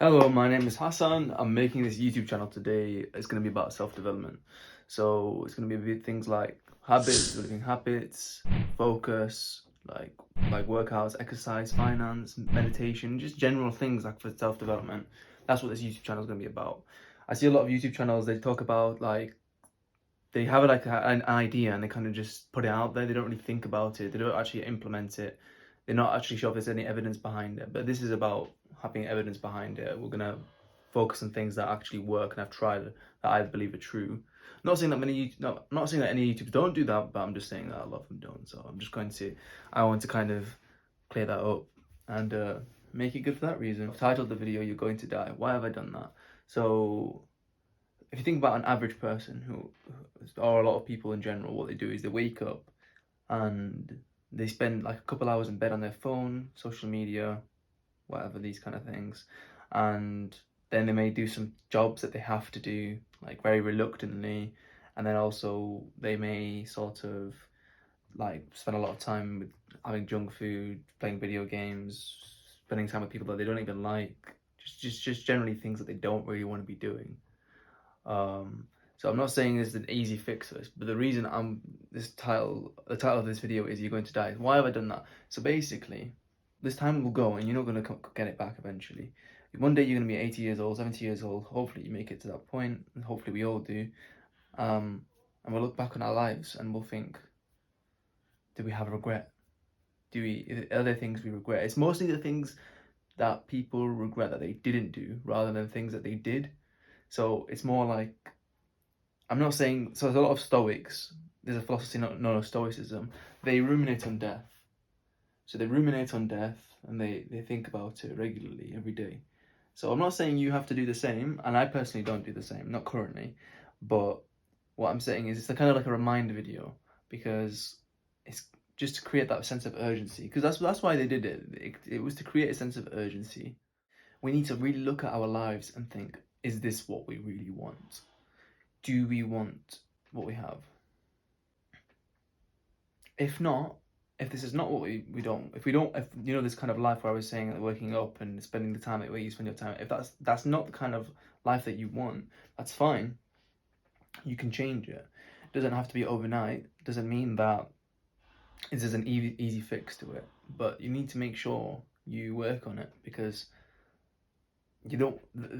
Hello, my name is Hasan. I'm making this YouTube channel today. It's going to be about self-development. So it's going to be things like habits, developing habits, focus, like workouts, exercise, finance, meditation, just general things like for self-development. That's what this YouTube channel is going to be about. I see a lot of YouTube channels, they talk about like they have an idea and they kind of just put it out there. They don't really think about it. They don't actually implement it. They're not actually sure if there's any evidence behind it. But this is about having evidence behind it. We're gonna focus on things that actually work and I've tried that I believe are true. Not saying that not saying that any YouTubers don't do that, but I'm just saying that a lot of them don't. So I want to kind of clear that up and make it good for that reason. I've titled the video "You're Going to Die." Why have I done that? So if you think about an average person or a lot of people in general, what they do is they wake up and they spend like a couple hours in bed on their phone, social media, whatever, these kind of things. And then they may do some jobs that they have to do, like very reluctantly. And then also they may sort of like spend a lot of time with having junk food, playing video games, spending time with people that they don't even like. Just generally things that they don't really want to be doing. So I'm not saying there's an easy fix for this, but the reason the title of this video is "You're Going to Die." Why have I done that? So basically, this time will go, and you're not going to get it back eventually. One day you're going to be 80 years old, 70 years old. Hopefully you make it to that point, and hopefully we all do. And we'll look back on our lives and we'll think, do we have regret? Are there things we regret? It's mostly the things that people regret that they didn't do rather than things that they did. So it's more like, I'm not saying, so there's a lot of stoics, there's a philosophy known as stoicism, they ruminate on death. So they ruminate on death and they think about it regularly every day. So I'm not saying you have to do the same, and I personally don't do the same, not currently, but what I'm saying is it's kind of like a reminder video, because it's just to create that sense of urgency, because that's why they did it. It was to create a sense of urgency. We need to really look at our lives and think, is this what we really want? Do we want what we have? If not, if this is not what if you know, this kind of life where I was saying that waking up and spending the time where you spend your time, if that's not the kind of life that you want, that's fine. You can change it. It doesn't have to be overnight. It doesn't mean that this is an easy fix to it, but you need to make sure you work on it, because the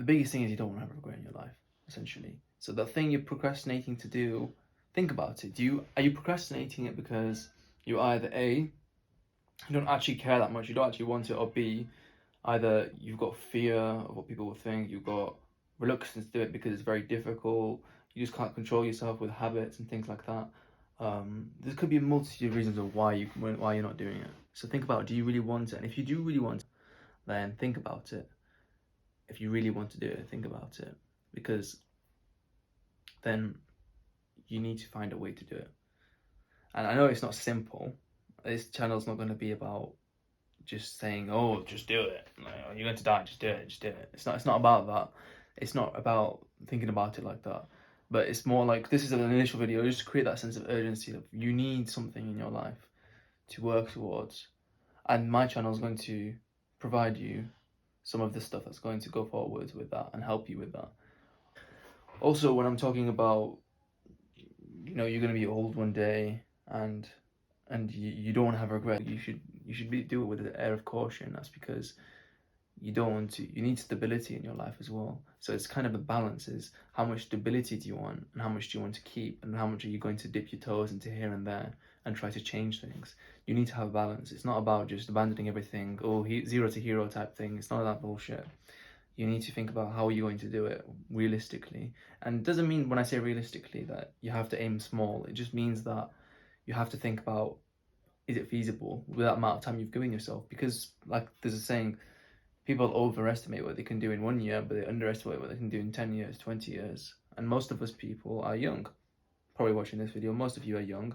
biggest thing is you don't want to have regret in your life, essentially. So the thing you're procrastinating to do, think about it. Are you procrastinating it because you either A, you don't actually care that much, you don't actually want it, or B, either you've got fear of what people will think, you've got reluctance to do it because it's very difficult, you just can't control yourself with habits and things like that. There could be a multitude of reasons of why you're not doing it. So think about, do you really want it? And if you do really want it, then think about it. If you really want to do it, think about it, because then you need to find a way to do it. And I know it's not simple. This channel's not going to be about just saying, oh, just do it, like, oh, you're going to die, just do it, just do it. It's not about that. It's not about thinking about it like that, but it's more like, this is an initial video just to create that sense of urgency of you need something in your life to work towards, and my channel is going to provide you some of the stuff that's going to go forward with that and help you with that. Also, when I'm talking about, you're going to be old one day and you don't want to have regret, you should do it with an air of caution. That's because you need stability in your life as well. So it's kind of a balance, is how much stability do you want and how much do you want to keep, and how much are you going to dip your toes into here and there and try to change things. You need to have a balance. It's not about just abandoning everything, or zero to hero type thing. It's none of that bullshit. You need to think about how you're going to do it realistically. And it doesn't mean, when I say realistically, that you have to aim small. It just means that you have to think about, is it feasible with that amount of time you've given yourself? Because, like, there's a saying, people overestimate what they can do in 1 year, but they underestimate what they can do in 10 years, 20 years. And most of us people are young. Probably watching this video, most of you are young,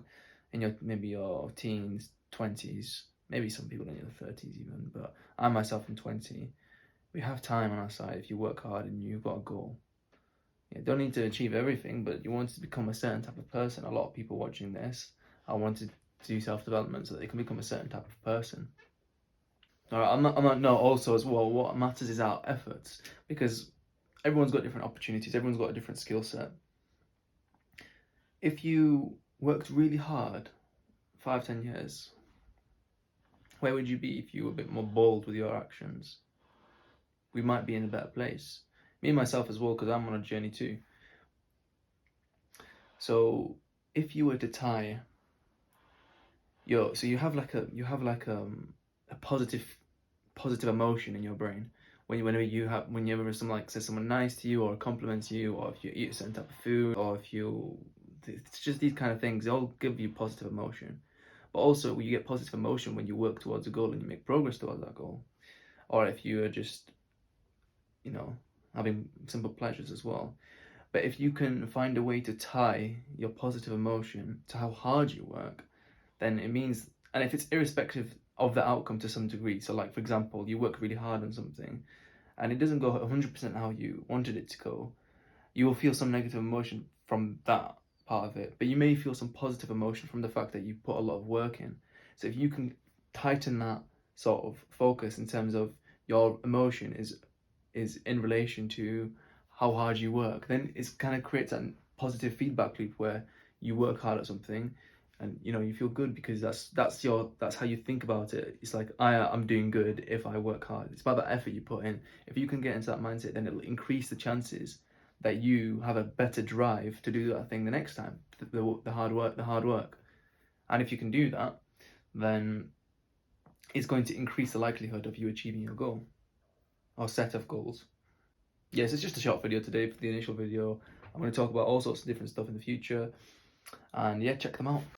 in maybe your teens, 20s, maybe some people in your 30s even, but I myself am 20. We have time on our side if you work hard and you've got a goal. You don't need to achieve everything, but you want to become a certain type of person. A lot of people watching this are wanting to do self-development so that they can become a certain type of person. All right, I'm not, no, also as well, what matters is our efforts, because everyone's got different opportunities, everyone's got a different skill set. If you worked really hard 5, 10 years, where would you be if you were a bit more bold with your actions? We might be in a better place. Me and myself as well, because I'm on a journey too. So if you were to tie so you have like a positive emotion in your brain whenever someone like says someone nice to you or compliments you, or if you eat a certain type of food, or if you it's just these kind of things, they all give you positive emotion. But also you get positive emotion when you work towards a goal and you make progress towards that goal, or if you are just, you know, having simple pleasures as well. But if you can find a way to tie your positive emotion to how hard you work, then it means, and if it's irrespective of the outcome to some degree, so like for example, you work really hard on something and it doesn't go 100% how you wanted it to go, you will feel some negative emotion from that part of it, but you may feel some positive emotion from the fact that you put a lot of work in. So if you can tighten that sort of focus in terms of your emotion is in relation to how hard you work, then it kind of creates that positive feedback loop where you work hard at something and you know you feel good because that's how you think about it. It's like I'm doing good if I work hard. It's about the effort you put in. If you can get into that mindset, then it'll increase the chances that you have a better drive to do that thing the next time. The hard work. And if you can do that, then it's going to increase the likelihood of you achieving your goal or set of goals. Yes, it's just a short video today for the initial video. I'm going to talk about all sorts of different stuff in the future, and yeah, check them out.